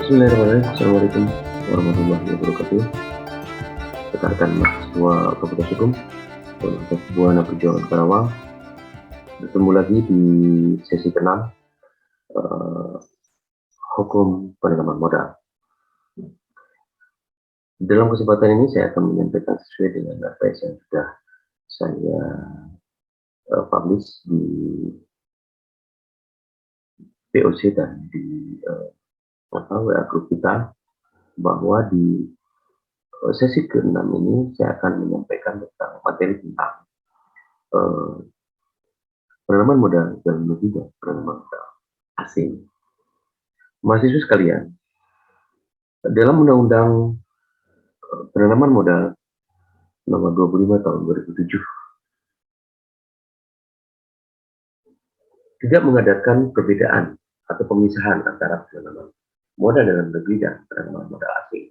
Bismillahirrahmanirrahim. Assalamualaikum warahmatullahi wabarakatuh. Rekan-rekan mahasiswa Fakultas Hukum Universitas Buana Perjuangan Karawang, bertemu lagi di sesi ke-6 Hukum Penanaman Modal. Dalam kesempatan ini saya akan menyampaikan sesuai dengan apa yang sudah saya publish di POC dan di WA grup kita, bahwa di sesi ke-6 ini saya akan menyampaikan tentang materi tentang penanaman modal dalam negeri dan penanaman modal asing. Mahasiswa sekalian, dalam Undang-Undang Penanaman Modal Nomor 25 Tahun 2007 tidak mengadakan perbedaan atau pemisahan antara penanaman modal dalam negeri dan penanaman modal asing.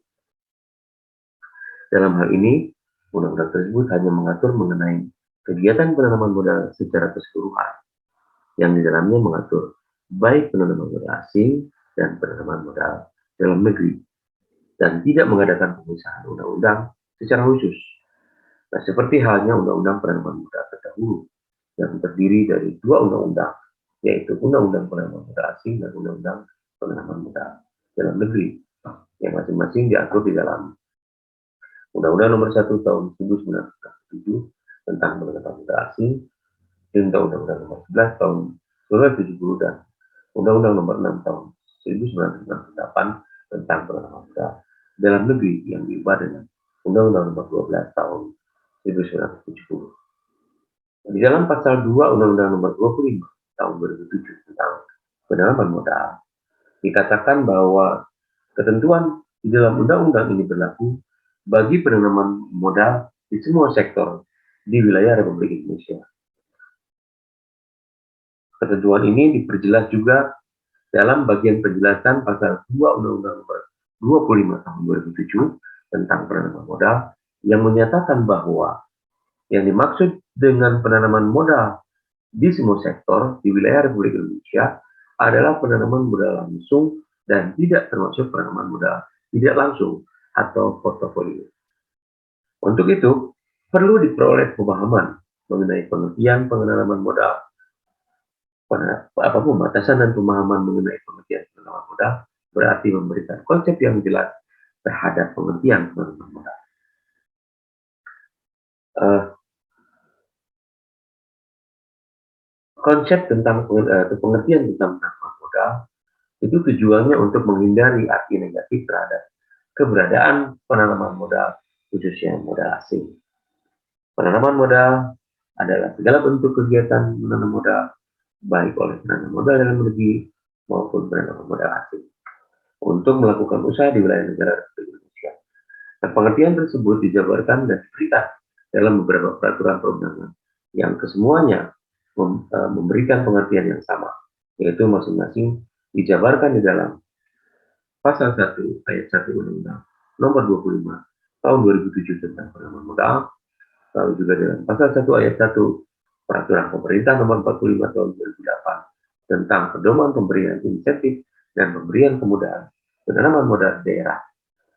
Dalam hal ini, undang-undang tersebut hanya mengatur mengenai kegiatan penanaman modal secara keseluruhan, yang di dalamnya mengatur baik penanaman modal asing dan penanaman modal dalam negeri, dan tidak mengadakan pemisahan undang-undang secara khusus. Nah, seperti halnya Undang-Undang Penanaman Modal terdahulu yang terdiri dari dua undang-undang, yaitu Undang-Undang Penanaman Modal Asing dan Undang-Undang Penanaman Modal dalam negeri, yang masing-masing diatur di dalam Undang-Undang Nomor 1 Tahun 1997 tentang penanaman modal asing, dan Undang-Undang Nomor 11 Tahun 1970 dan Undang-Undang Nomor 6 Tahun 1998 tentang penanaman modal dalam negeri yang diubah dengan Undang-Undang Nomor 12 Tahun 1970. Di dalam pasal 2 Undang-Undang Nomor 25 Tahun 2007 tentang penanaman modal, dikatakan bahwa ketentuan di dalam undang-undang ini berlaku bagi penanaman modal di semua sektor di wilayah Republik Indonesia. Ketentuan ini diperjelas juga dalam bagian penjelasan pasal 2 Undang-Undang Nomor 25 Tahun 2007 tentang penanaman modal, yang menyatakan bahwa yang dimaksud dengan penanaman modal di semua sektor di wilayah Republik Indonesia adalah penanaman modal langsung dan tidak termasuk penanaman modal tidak langsung atau portofolio. Untuk itu, perlu diperoleh pemahaman mengenai pengertian penanaman modal. Pembatasan dan pemahaman mengenai pengertian penanaman modal berarti memberikan konsep yang jelas terhadap pengertian penanaman modal. Konsep tentang pengertian tentang penanaman modal itu tujuannya untuk menghindari arti negatif terhadap keberadaan penanaman modal, khususnya modal asing. Penanaman modal adalah segala bentuk kegiatan menanam modal, baik oleh penanam modal dalam negeri maupun penanaman modal asing, untuk melakukan usaha di wilayah negara Republik Indonesia. Nah, pengertian tersebut dijabarkan dan diberikan dalam beberapa peraturan perundangan yang kesemuanya memberikan pengertian yang sama, yaitu masing-masing dijabarkan di dalam pasal 1 ayat 1 Undang-Undang Nomor 25 Tahun 2007 tentang penanaman modal, lalu juga dalam pasal 1 ayat 1 Peraturan Pemerintah Nomor 45 Tahun 2008 tentang pedoman pemberian insentif dan pemberian kemudahan penanaman modal daerah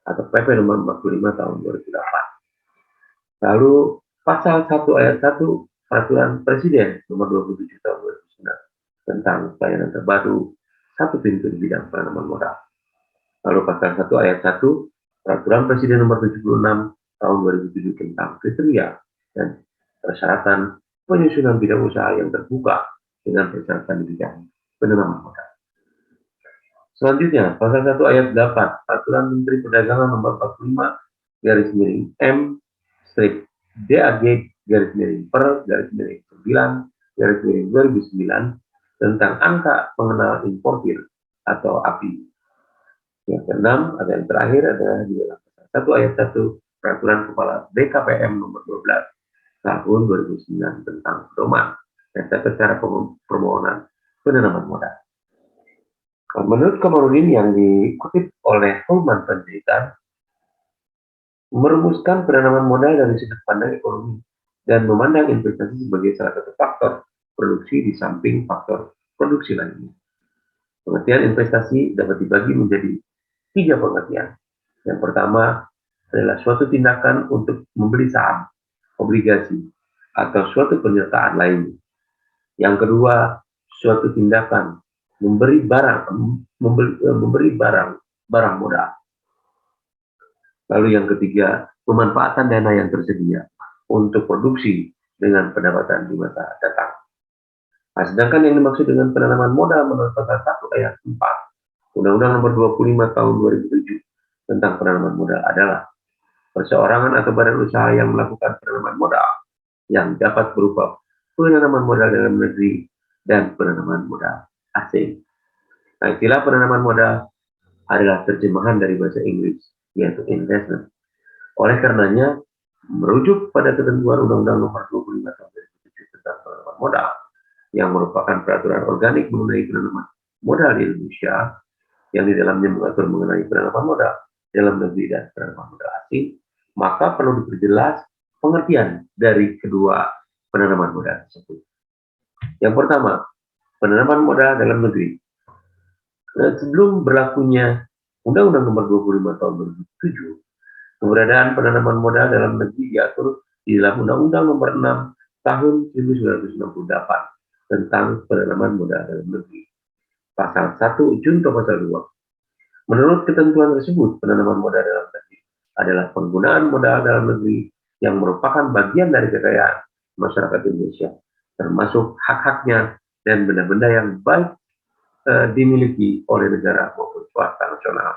atau PP Nomor 45 Tahun 2008. Lalu pasal 1 ayat 1 Peraturan Presiden Nomor 27 Tahun 2009 tentang pelayanan terbaru satu pintu di bidang penanaman modal. Lalu pasal 1 ayat 1 Peraturan Presiden Nomor 76 Tahun 2007 tentang kriteria dan persyaratan penyusunan bidang usaha yang terbuka dengan persyaratan di bidang penanaman modal. Selanjutnya, pasal 1 ayat 8 Peraturan Menteri Perdagangan Nomor 45 garis miring M strip DAG garis miring per garis miring 9 garis miring 2009 tentang angka pengenal importir atau API. Yang keenam, ada yang terakhir adalah di dalam pasal 1 ayat 1 Peraturan Kepala BKPM Nomor 12 Tahun 2009 tentang pedoman dan tata cara permohonan penanaman modal. Menurut Kamarudin yang dikutip oleh Holman Panjaitan, merumuskan penanaman modal dari sudut pandang ekonomi dan memandang investasi sebagai salah satu faktor produksi di samping faktor produksi lainnya. Pengertian investasi dapat dibagi menjadi tiga pengertian. Yang pertama adalah suatu tindakan untuk membeli saham, obligasi, atau suatu penyertaan lain. Yang kedua, suatu tindakan memberi barang modal. Lalu yang ketiga, pemanfaatan dana yang tersedia untuk produksi dengan pendapatan di masa datang. Nah, sedangkan yang dimaksud dengan penanaman modal menurut pasal 1 ayat 4 Undang-Undang Nomor 25 Tahun 2007 tentang penanaman modal adalah perseorangan atau badan usaha yang melakukan penanaman modal yang dapat berupa penanaman modal dalam negeri dan penanaman modal asing. Nah, istilah penanaman modal adalah terjemahan dari bahasa Inggris, yaitu investment. Oleh karenanya, merujuk pada ketentuan Undang-Undang Nomor 25 Tahun 2007 tentang penanaman modal yang merupakan peraturan organik mengenai penanaman modal di Indonesia, yang di dalamnya mengatur mengenai penanaman modal dalam negeri dan penanaman modal asing, maka perlu diperjelas pengertian dari kedua penanaman modal tersebut. Yang pertama, penanaman modal dalam negeri. Sebelum berlakunya Undang-Undang Nomor 25 Tahun 2007, keberadaan penanaman modal dalam negeri diatur di dalam Undang-Undang Nomor 6 Tahun 1968 tentang penanaman modal dalam negeri. Pasal 1 Junto Pasal 2. Menurut ketentuan tersebut, penanaman modal dalam negeri adalah penggunaan modal dalam negeri yang merupakan bagian dari kekayaan masyarakat Indonesia, termasuk hak-haknya dan benda-benda yang baik dimiliki oleh negara maupun swasta nasional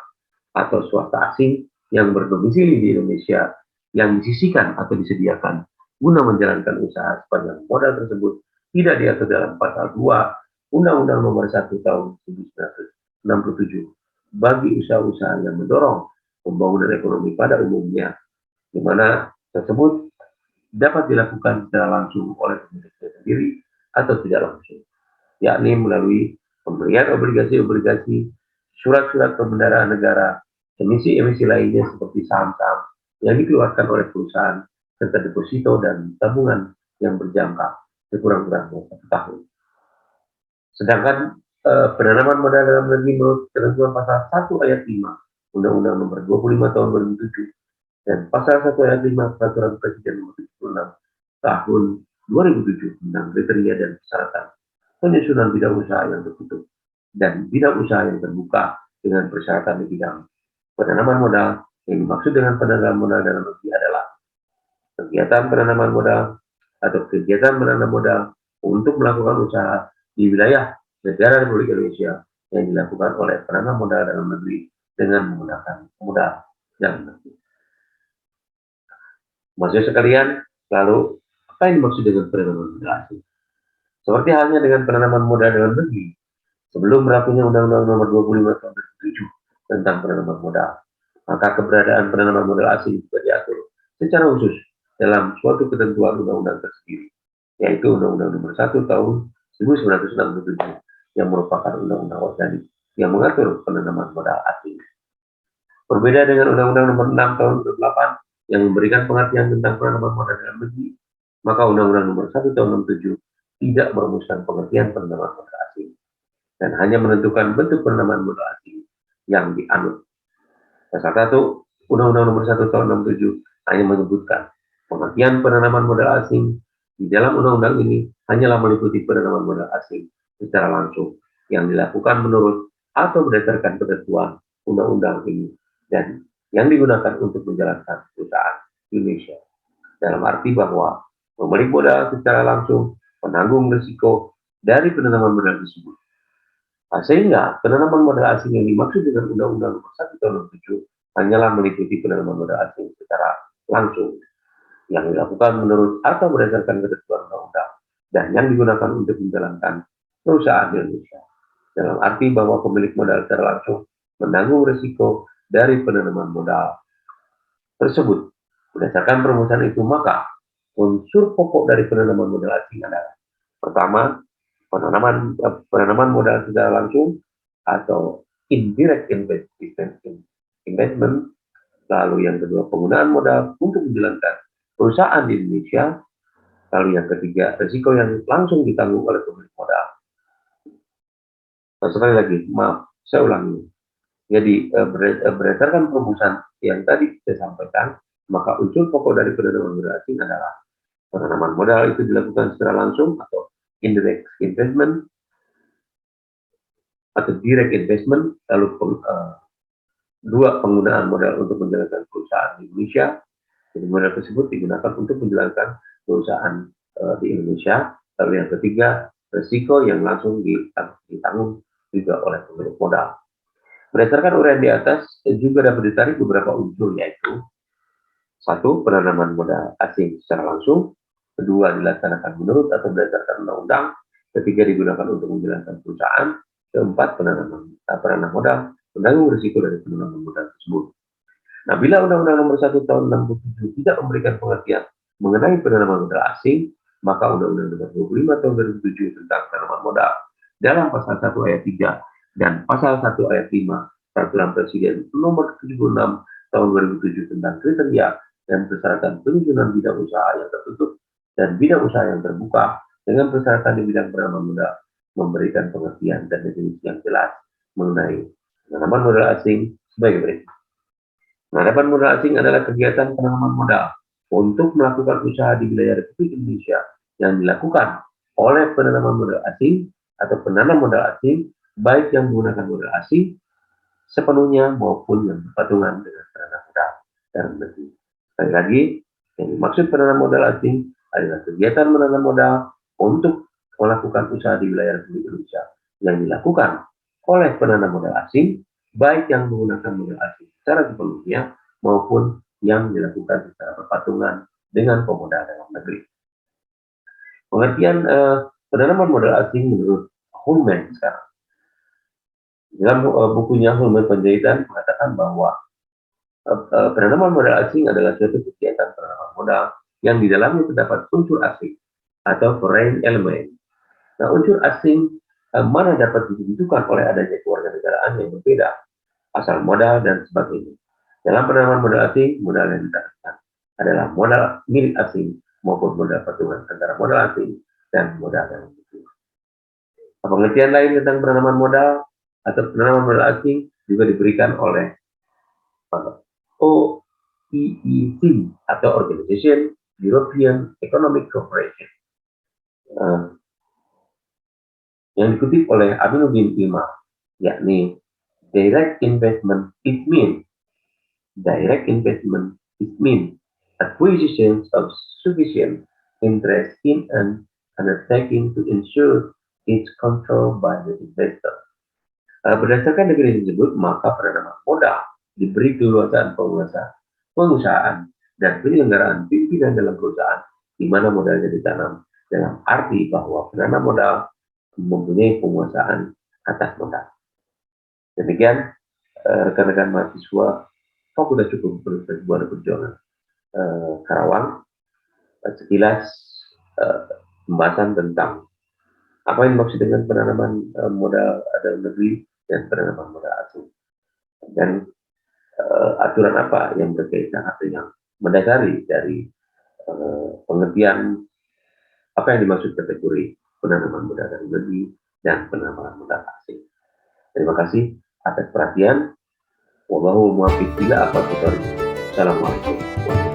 atau swasta asing yang berdomisili di Indonesia yang disisihkan atau disediakan guna menjalankan usaha sepanjang modal tersebut tidak diatur dalam pasal 2 Undang-Undang Nomor 1 Tahun 1967 bagi usaha-usaha yang mendorong pembangunan ekonomi pada umumnya, di mana tersebut dapat dilakukan secara langsung oleh pemiliknya sendiri atau tidak langsung, yakni melalui pembelian obligasi-obligasi, surat-surat pembendaraan negara, emisi-emisi lainnya seperti saham-saham yang dikeluarkan oleh perusahaan, serta deposito dan tabungan yang berjangka sekurang-kurangnya 1 tahun. Sedangkan penanaman modal dalam negeri menurut ketentuan pasal 1 ayat 5 Undang-Undang Nomor 25 Tahun 2007 dan pasal 1 ayat 5 Peraturan Presiden Nomor 76 Tahun 2007 tentang kriteria dan persyaratan penyusunan bidang usaha yang tertutup dan bidang usaha yang terbuka dengan persyaratan di bidang penanaman modal. Yang dimaksud dengan penanaman modal dalam negeri adalah kegiatan penanaman modal atau kegiatan menanam modal untuk melakukan usaha di wilayah negara Republik Indonesia yang dilakukan oleh penanam modal dalam negeri dengan menggunakan modal dalam negeri. Maksudnya sekalian, lalu apa yang dimaksud dengan penanaman modal asing? Seperti halnya dengan penanaman modal dalam negeri, sebelum berlakunya Undang-Undang Nomor 25 Tahun 2007 tentang penanaman modal, maka keberadaan penanaman modal asing juga diatur secara khusus dalam suatu ketentuan undang-undang tersendiri, yaitu Undang-Undang Nomor 1 Tahun 1967 yang merupakan undang-undang organik yang mengatur penanaman modal asing. Berbeda dengan Undang-Undang Nomor 6 Tahun 2008 yang memberikan pengertian tentang penanaman modal dalam negeri, maka Undang-Undang Nomor 1 Tahun 67 tidak merumuskan pengertian penanaman modal asing dan hanya menentukan bentuk penanaman modal asing yang dianut. Pasal 1 Undang-Undang Nomor 1 Tahun 67 hanya menyebutkan pengertian penanaman modal asing di dalam undang-undang ini hanyalah meliputi penanaman modal asing secara langsung yang dilakukan menurut atau berdasarkan ketentuan undang-undang ini dan yang digunakan untuk menjalankan perusahaan Indonesia. Dalam arti bahwa pemilik modal secara langsung menanggung risiko dari penanaman modal tersebut. Nah, sehingga penanaman modal asing yang dimaksud dengan Undang-Undang Nomor 1 Tahun 2007 hanyalah meliputi penanaman modal asing secara langsung yang dilakukan menurut atau berdasarkan ketentuan undang-undang dan yang digunakan untuk menjalankan perusahaan Indonesia. Dalam arti bahwa pemilik modal secara langsung menanggung risiko dari penanaman modal tersebut. Berdasarkan perumusan itu, maka unsur pokok dari penanaman modal asing adalah pertama, penanaman modal secara langsung atau indirect investment, lalu yang kedua penggunaan modal untuk menjalankan perusahaan di Indonesia, lalu yang ketiga risiko yang langsung ditanggung oleh pemilik modal. Nah, sekali lagi, maaf, saya ulangi. Jadi berdasarkan perumusan yang tadi saya sampaikan, maka unsur pokok dari penanaman modal asing adalah penanaman modal itu dilakukan secara langsung atau indirect investment atau direct investment, lalu dua, penggunaan modal untuk menjalankan perusahaan di Indonesia. Jadi modal tersebut digunakan untuk menjalankan perusahaan di Indonesia. Lalu yang ketiga, risiko yang langsung ditanggung juga oleh pemilik modal. Berdasarkan uraian di atas, juga dapat ditarik beberapa unsur, yaitu satu, penanaman modal asing secara langsung; kedua, dilaksanakan menurut atau berdasarkan undang-undang; ketiga, digunakan untuk menjalankan perusahaan; keempat, penanam modal menanggung risiko dari penanaman modal tersebut. Nah, bila Undang-Undang Nomor 1 Tahun 67 tidak memberikan pengertian mengenai penanaman modal asing, maka Undang-Undang Nomor 25 Tahun 2007 tentang penanaman modal dalam pasal 1 ayat 3 dan pasal 1 ayat 5 Peraturan Presiden Nomor 76 Tahun 2007 tentang kriteria dan persyaratan penyusunan bidang usaha yang tertutup dan bidang usaha yang terbuka dengan persyaratan di bidang penanaman modal memberikan pengertian dan definisi yang jelas mengenai penanaman modal asing sebagai berikut. Penanaman modal asing adalah kegiatan penanaman modal untuk melakukan usaha di wilayah Republik Indonesia yang dilakukan oleh penanaman modal asing atau penanam modal asing, baik yang menggunakan modal asing sepenuhnya maupun yang berpatungan dengan penanam modal dalam negeri. Sekali lagi, yang dimaksud penanam modal asing adalah kegiatan menanam modal untuk melakukan usaha di wilayah Republik Indonesia yang dilakukan oleh penanam modal asing, baik yang menggunakan modal asing secara sepenuhnya maupun yang dilakukan secara berpatungan dengan pemodal dalam negeri. Pengertian penanaman modal asing menurut Holman sekarang. Dalam bukunya Holman Penjahitan mengatakan bahwa penanaman modal asing adalah suatu kegiatan penanaman modal yang di dalamnya terdapat unsur asing atau foreign element. Nah, unsur asing mana dapat ditentukan oleh adanya kewarganegaraan yang berbeda, asal modal, dan sebagainya. Dalam penanaman modal asing, modal yang ditanamkan adalah modal milik asing maupun modal patungan antara modal asing dan modal dalam negeri. Pengertian lain tentang penanaman modal atau penanaman modal asing juga diberikan oleh OEEC atau Organization European Economic Cooperation, yang dikutip oleh Aminuddin Imam, yakni direct investment is mean acquisition of sufficient interest in an undertaking to ensure its control by the investor. Berdasarkan definisi tersebut, maka penanaman modal diberi keleluasaan pengusahaan dan penyelenggaraan pimpinan dalam perusahaan di mana modalnya ditanam, dalam arti bahwa penanam modal mempunyai penguasaan atas modal. Demikian rekan-rekan mahasiswa Fakultas Hukum Universitas Buana Perjuangan Karawang, sekilas pembahasan tentang apa yang dimaksud dengan penanaman modal dalam negeri dan penanaman modal asing, dan aturan apa yang berkaitan atau yang mendasari dari pengertian apa yang dimaksud kategori penanaman modal dalam negeri dan penanaman modal asing. Terima kasih atas perhatian. Wallahu muwaffiq ila aqwamit thoriq. Assalamualaikum.